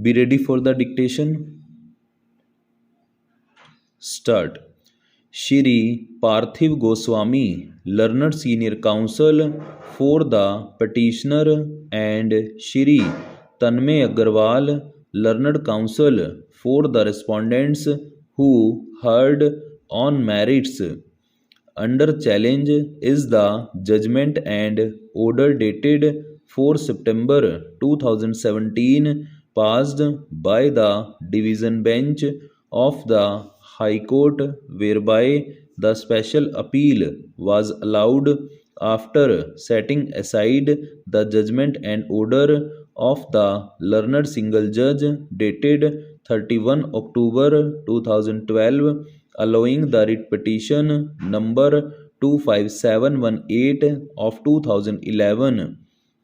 Be ready for the dictation. Start. Shri Parthiv Goswami, Learned Senior Counsel for the petitioner, and Shri Tanmay Agarwal, Learned Counsel for the respondents who heard on merits. Under challenge is the judgment and order dated 4 September 2017 passed by the Division Bench of the High Court, whereby the special appeal was allowed after setting aside the judgment and order of the learned single judge dated 31 October 2012, allowing the writ petition number 25718 of 2011.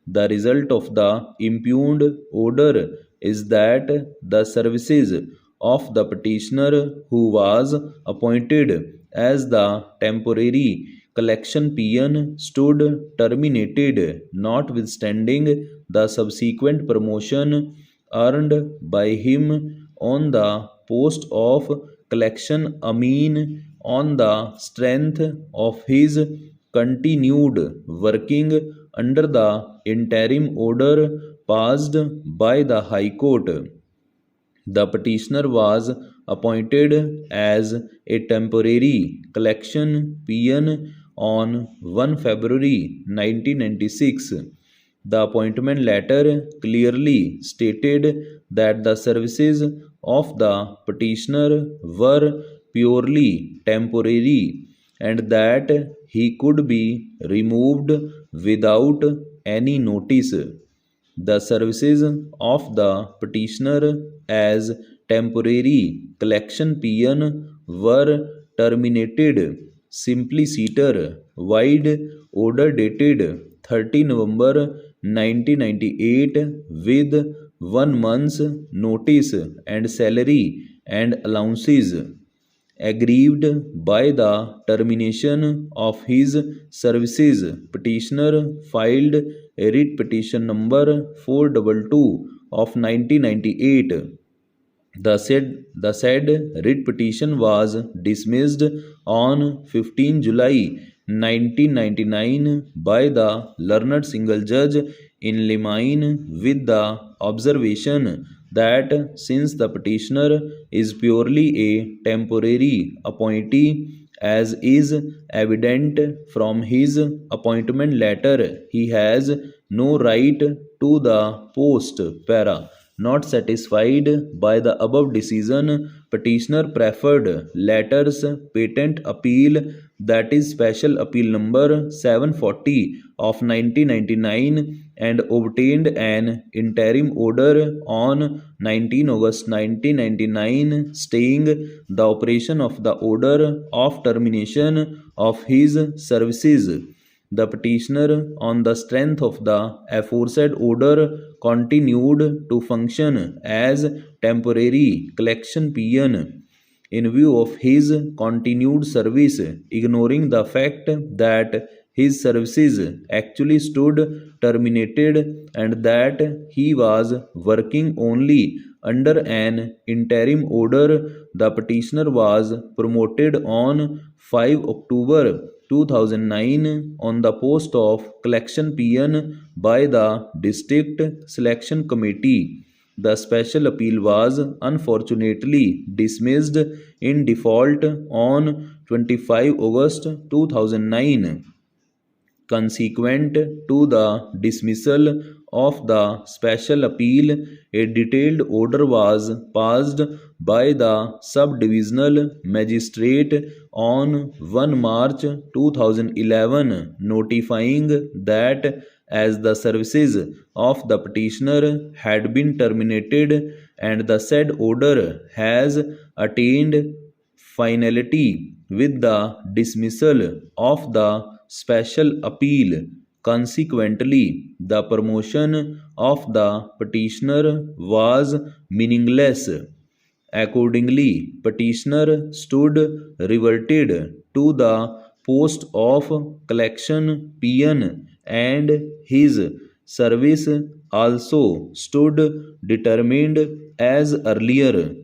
The result of the impugned order is that the services of the petitioner, who was appointed as the temporary collection peon, stood terminated, notwithstanding the subsequent promotion earned by him on the post of collection Amin on the strength of his continued working under the interim order passed by the High Court. The petitioner was appointed as a temporary collection peon on 1 February 1996. The appointment letter clearly stated that the services of the petitioner were purely temporary and that he could be removed without any notice. The services of the petitioner as temporary collection peon were terminated. Simpliciter wide order dated 30 November 1998 with 1 month's notice and salary and allowances. Aggrieved by the termination of his services, petitioner filed a writ petition number 422 of 1998. The said writ petition was dismissed on 15 July 1999 by the learned single judge in limine with the observation that since the petitioner is purely a temporary appointee, as is evident from his appointment letter, he has no right to the post. Para. Not satisfied by the above decision, petitioner preferred letters patent appeal, that is special appeal number 740 of 1999, and obtained an interim order on 19 August 1999 staying the operation of the order of termination of his services. The petitioner, on the strength of the aforesaid order, continued to function as temporary collection peon. In view of his continued service, ignoring the fact that his services actually stood terminated and that he was working only under an interim order, the petitioner was promoted on 5 October 2009 on the post of collection peon by the District Selection Committee. The special appeal was unfortunately dismissed in default on 25 August 2009. Consequent to the dismissal of the special appeal, a detailed order was passed by the subdivisional magistrate on 1 March 2011, notifying that as the services of the petitioner had been terminated and the said order has attained finality with the dismissal of the special appeal. Consequently, the promotion of the petitioner was meaningless. Accordingly, petitioner stood reverted to the post of collection peon and his service also stood determined as earlier.